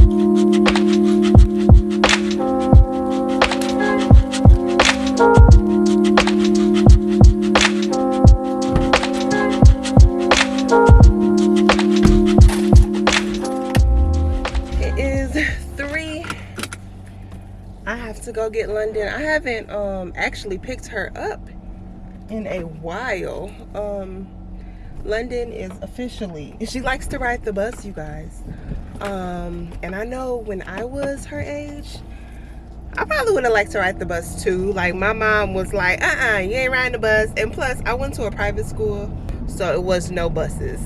It is 3. I have to go get London. I haven't actually picked her up in a while. London is officially, she likes to ride the bus, you guys. And I know when I was her age, I probably would have liked to ride the bus too. Like, my mom was like, you ain't riding the bus. And plus, I went to a private school, so it was no buses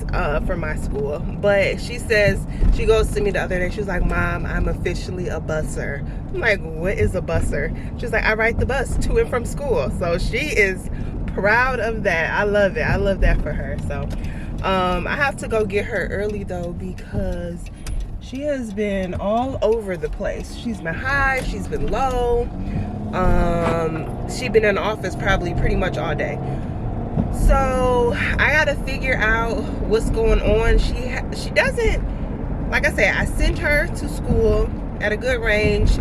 for my school. But she says, she goes to me the other day, she was like, Mom, I'm officially a busser. I'm like, what is a busser? She's like, I ride the bus to and from school. So she is proud of that. I love it. I love that for her. So I have to go get her early though, because she has been all over the place. She's been high, she's been low. She's been in the office probably pretty much all day. So I gotta figure out what's going on. She doesn't, like I said, I sent her to school at a good range.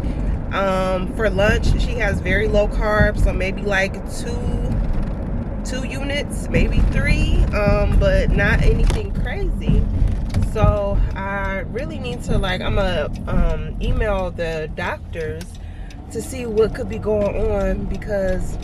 For lunch, she has very low carbs, so maybe like two units, maybe 3, but not anything crazy. So I really need to, like, I'm gonna email the doctors to see what could be going on, because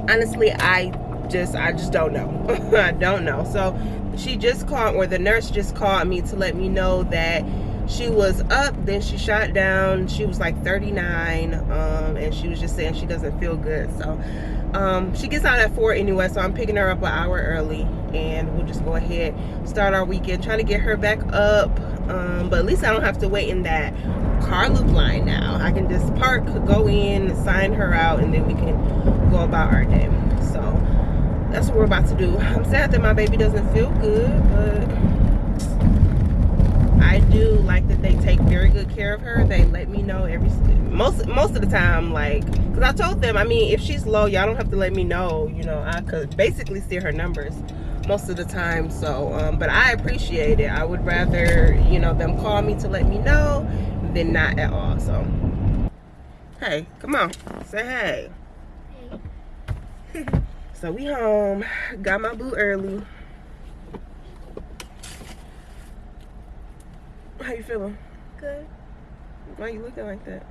honestly I just don't know. I don't know. So she just called, or the nurse just called me to let me know that she was up, then she shot down. She was like 39, and she was just saying she doesn't feel good. So she gets out at 4 anyway, so I'm picking her up an hour early, and we'll just go ahead, start our weekend, try to get her back up. But at least I don't have to wait in that car loop line now. I can just park, go in, sign her out, and then we can go about our day. So that's what we're about to do. I'm sad that my baby doesn't feel good, but I do like that they take very good care of her. They let me know most of the time, like, because I told them, I mean, if she's low, y'all don't have to let me know, you know, I could basically see her numbers most of the time. So but I appreciate it. I would rather, you know, them call me to let me know than not at all. So hey, come on, say hey. Hey. So we home, got my boo early. How you feeling? Good. Why you looking like that?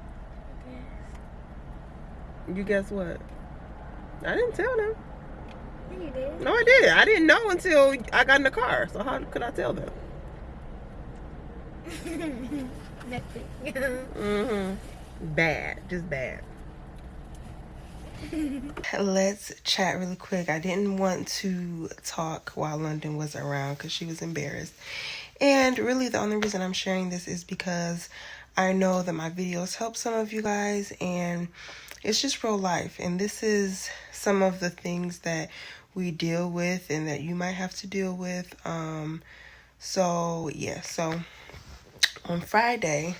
Yes. You guess what? I didn't tell them. Yeah, you did. No, I did. I didn't know until I got in the car. So how could I tell them? Nothing. Bad. Just bad. Let's chat really quick. I didn't want to talk while London was around because she was embarrassed. And really the only reason I'm sharing this is because I know that my videos help some of you guys, and it's just real life. And this is some of the things that we deal with and that you might have to deal with. So yeah, so on Friday,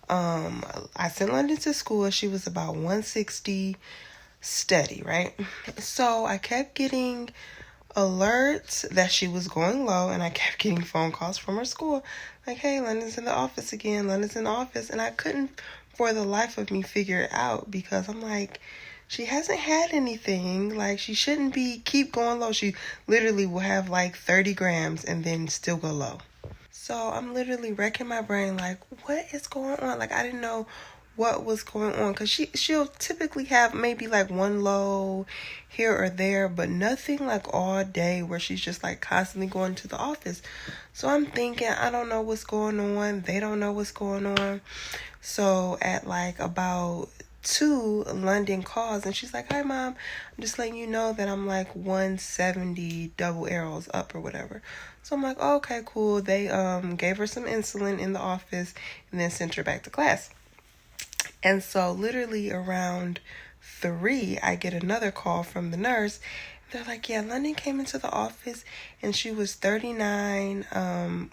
I sent London to school. She was about 160 steady, right? So I kept getting alerts that she was going low, and I kept getting phone calls from her school like, hey, London's in the office again, London's in the office. And I couldn't for the life of me figure it out, because I'm like, she hasn't had anything, like she shouldn't be keep going low. She literally will have like 30 grams and then still go low. So I'm literally wrecking my brain like, what is going on? Like, I didn't know what was going on, because she'll typically have maybe like one low here or there, but nothing like all day where she's just like constantly going to the office. So I'm thinking, I don't know what's going on, they don't know what's going on. So at like about 2, London calls and she's like, hi Mom, I'm just letting you know that I'm like 170 double arrows up or whatever. So I'm like, oh, okay, cool. They gave her some insulin in the office and then sent her back to class. And so literally around 3, I get another call from the nurse. They're like, yeah, London came into the office and she was 39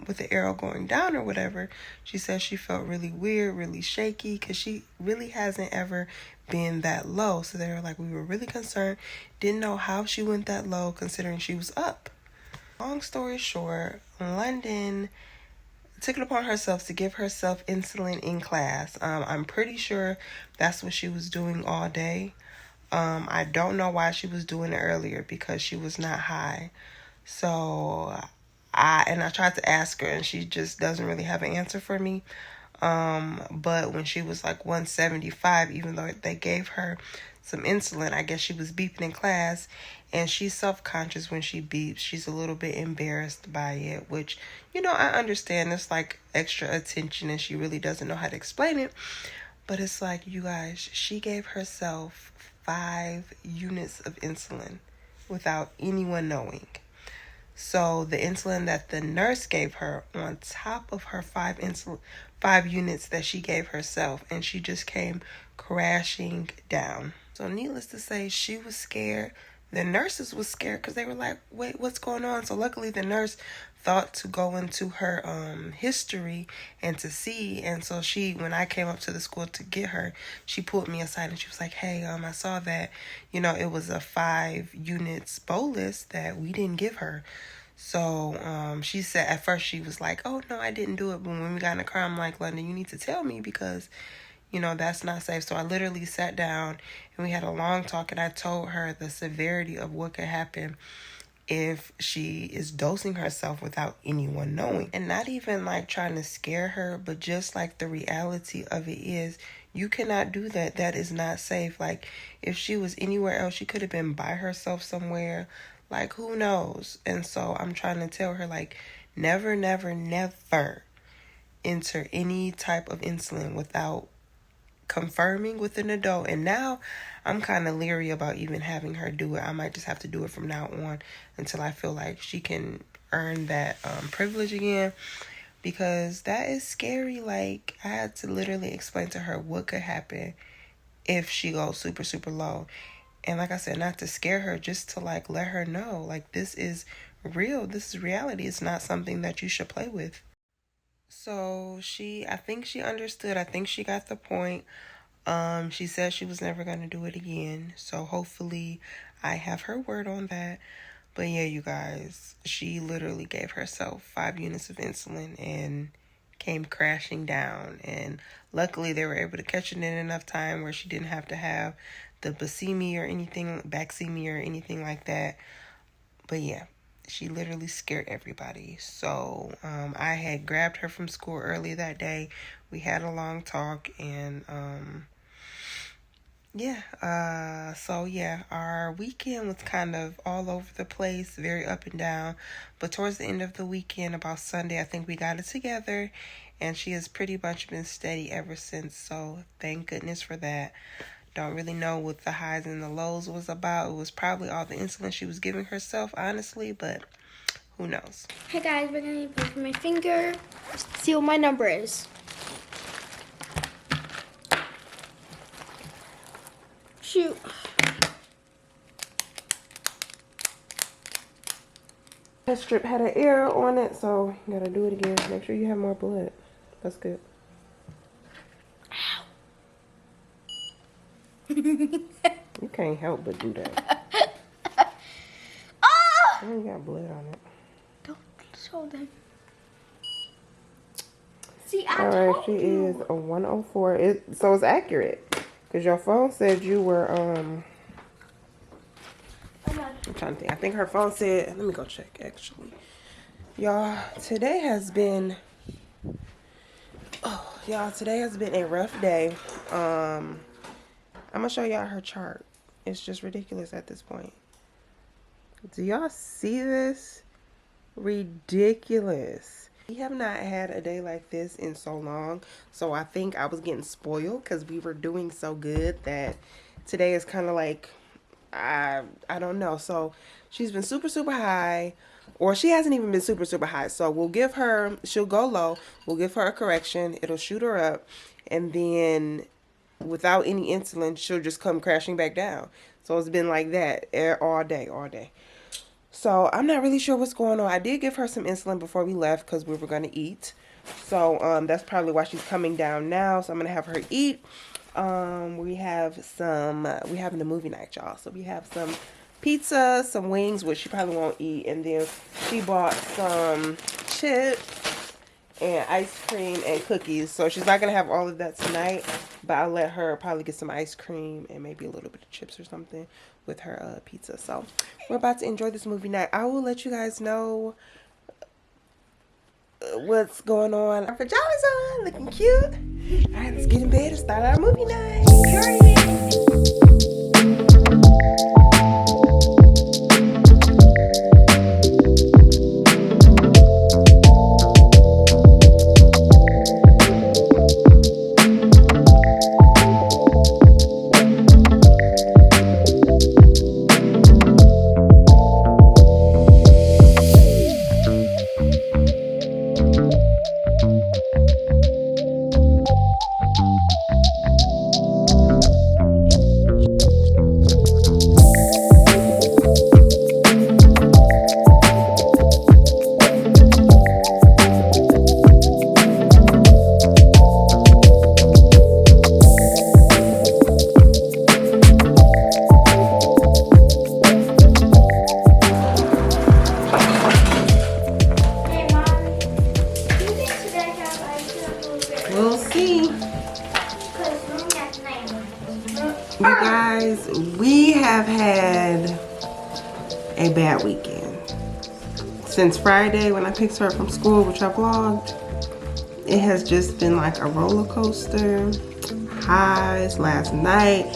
with the arrow going down or whatever. She said she felt really weird, really shaky, because she really hasn't ever been that low. So they were like, we were really concerned, didn't know how she went that low considering she was up. Long story short, London took it upon herself to give herself insulin in class. I'm pretty sure that's what she was doing all day. I don't know why she was doing it earlier because she was not high. So I tried to ask her and she just doesn't really have an answer for me. But when she was like 175, even though they gave her some insulin, I guess she was beeping in class, and she's self-conscious when she beeps. She's a little bit embarrassed by it, which, I understand. It's like extra attention and she really doesn't know how to explain it. But it's like, you guys, she gave herself 5 units of insulin without anyone knowing. So the insulin that the nurse gave her on top of her 5 units that she gave herself, and she just came crashing down. So needless to say, she was scared. The nurses was scared because they were like, wait, what's going on? So luckily the nurse thought to go into her history and to see. And so when I came up to the school to get her, she pulled me aside and she was like, hey, I saw that, it was a 5 units bolus that we didn't give her. So she said at first she was like, oh, no, I didn't do it. But when we got in the car, I'm like, London, you need to tell me because, that's not safe. So I literally sat down and we had a long talk and I told her the severity of what could happen if she is dosing herself without anyone knowing. And not even like trying to scare her, but just like the reality of it is you cannot do that. That is not safe. Like if she was anywhere else, she could have been by herself somewhere. Like who knows? And so I'm trying to tell her like never, never, never enter any type of insulin without confirming with an adult. And now I'm kind of leery about even having her do it. I might just have to do it from now on until I feel like she can earn that privilege again, because that is scary. Like I had to literally explain to her what could happen if she goes super, super low. And like I said, not to scare her, just to like let her know like this is real. This is reality. It's not something that you should play with. So I think she understood. I think she got the point. She said she was never going to do it again. So hopefully I have her word on that. But yeah, you guys, she literally gave herself 5 units of insulin and came crashing down. And luckily they were able to catch it in enough time where she didn't have to have the bacemia or anything like that. But yeah, she literally scared everybody. So I had grabbed her from school early that day. We had a long talk and our weekend was kind of all over the place, very up and down. But towards the end of the weekend, about Sunday, I think we got it together. And she has pretty much been steady ever since. So thank goodness for that. Don't really know what the highs and the lows was about. It was probably all the insulin she was giving herself, honestly. But who knows? Hey guys, we're gonna put my finger. See what my number is. Shoot. That strip had an error on it, so you gotta do it again. Make sure you have more blood. That's good. Ow. You can't help but do that. Oh! You got blood on it. Don't show them. See, All right, she is a 104. So it's accurate. Because your phone said you were, I'm trying to think. I think her phone said, let me go check, actually. Y'all, today has been a rough day. I'm going to show y'all her chart. It's just ridiculous at this point. Do y'all see this? Ridiculous. We have not had a day like this in so long, so I think I was getting spoiled because we were doing so good that today is kind of like, I don't know. So she's been super, super high, or she hasn't even been super, super high. So she'll go low. We'll give her a correction. It'll shoot her up, and then without any insulin, she'll just come crashing back down. So it's been like that all day. So I'm not really sure what's going on. I did give her some insulin before we left because we were going to eat. So that's probably why she's coming down now. So I'm going to have her eat. We have we having a movie night, y'all. So we have some pizza, some wings, which she probably won't eat. And then she bought some chips and ice cream and cookies. So she's not gonna have all of that tonight, but I'll let her probably get some ice cream and maybe a little bit of chips or something with her pizza. So we're about to enjoy this movie night. I will let you guys know what's going on. Our pajamas on, looking cute. All right, let's get in bed and start our movie night. We'll see. You guys, we have had a bad weekend. Since Friday when I picked her up from school, which I vlogged, it has just been like a roller coaster. Highs last night.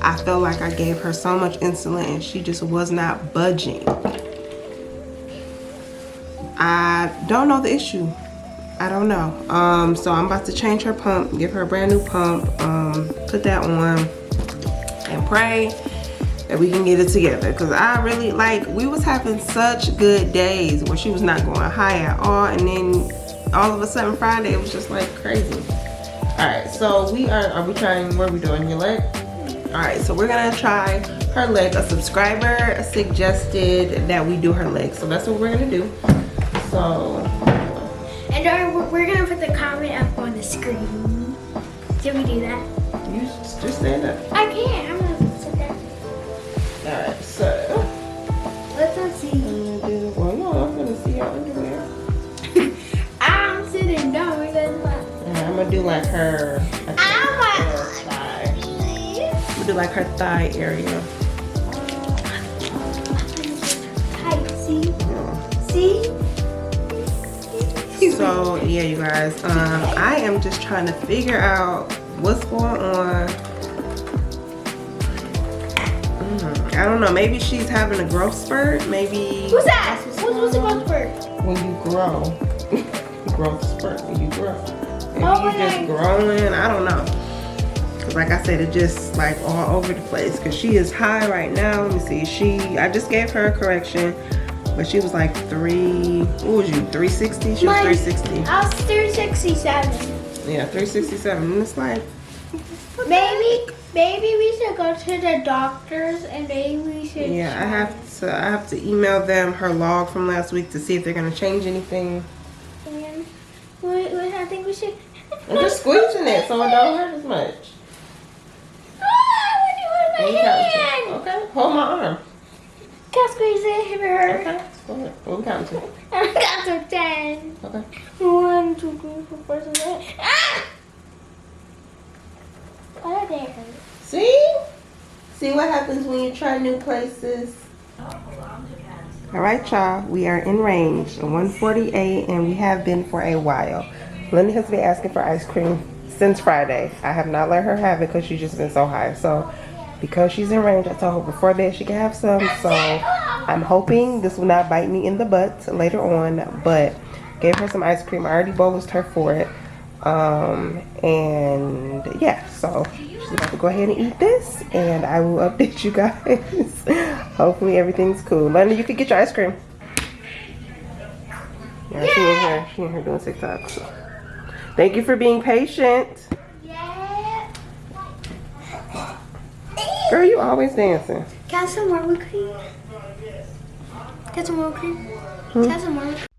I felt like I gave her so much insulin and she just was not budging. I don't know the issue. I don't know. So I'm about to change her pump, give her a brand new pump, put that on, and pray that we can get it together. Cause I really we was having such good days where she was not going high at all, and then all of a sudden Friday it was just like crazy. All right, so are we trying? What are we doing? Your leg? All right, so we're gonna try her leg. A subscriber suggested that we do her leg, so that's what we're gonna do. So. And we're gonna put the comment up on the screen. Did we do that? You just stand up. I can't. I'm gonna sit there. Alright, so. Let's not see. Well, no, I'm gonna see your underwear. I'm sitting down. We're gonna I'm gonna do like her thigh. I'm gonna do like her thigh area. Tight. See? See? So yeah, you guys, I am just trying to figure out what's going on. I don't know, maybe she's having a growth spurt. Maybe what's that? What's a growth spurt? When you grow. Growth spurt when you grow. Maybe Oh, you just growing. I don't know. Cause like I said, it just like all over the place. Cause she is high right now. Let me see. I just gave her a correction. But she was like what was you, 360? She was 360. I was 367. Yeah, 367. And it's like, maybe we should go to the doctors and maybe we should. Yeah, I have to email them her log from last week to see if they're gonna change anything. And I think we should. I'm just squeezing it so it don't hurt as much. What do you want my hand? Okay, hold my arm. Can I squeeze it if it hurts? Okay, go ahead. What we counting to? I got to 10. Okay. 1, 2, 3, 4, 5, 6, 7. Ah! Why did it hurt? See? See what happens when you try new places. All right, y'all. We are in range, 148, and we have been for a while. Linda has been asking for ice cream since Friday. I have not let her have it because she's just been so high. So because she's in range, I told her before bed she can have some. So I'm hoping this will not bite me in the butt later on. But gave her some ice cream. I already bolused her for it. And yeah, so she's about to go ahead and eat this. And I will update you guys. Hopefully everything's cool. London, you could get your ice cream. Yeah, she in here doing TikTok. So. Thank you for being patient. Girl, you always dancing. Got some more whipped cream? Got some more cream? Got some more whipped cream?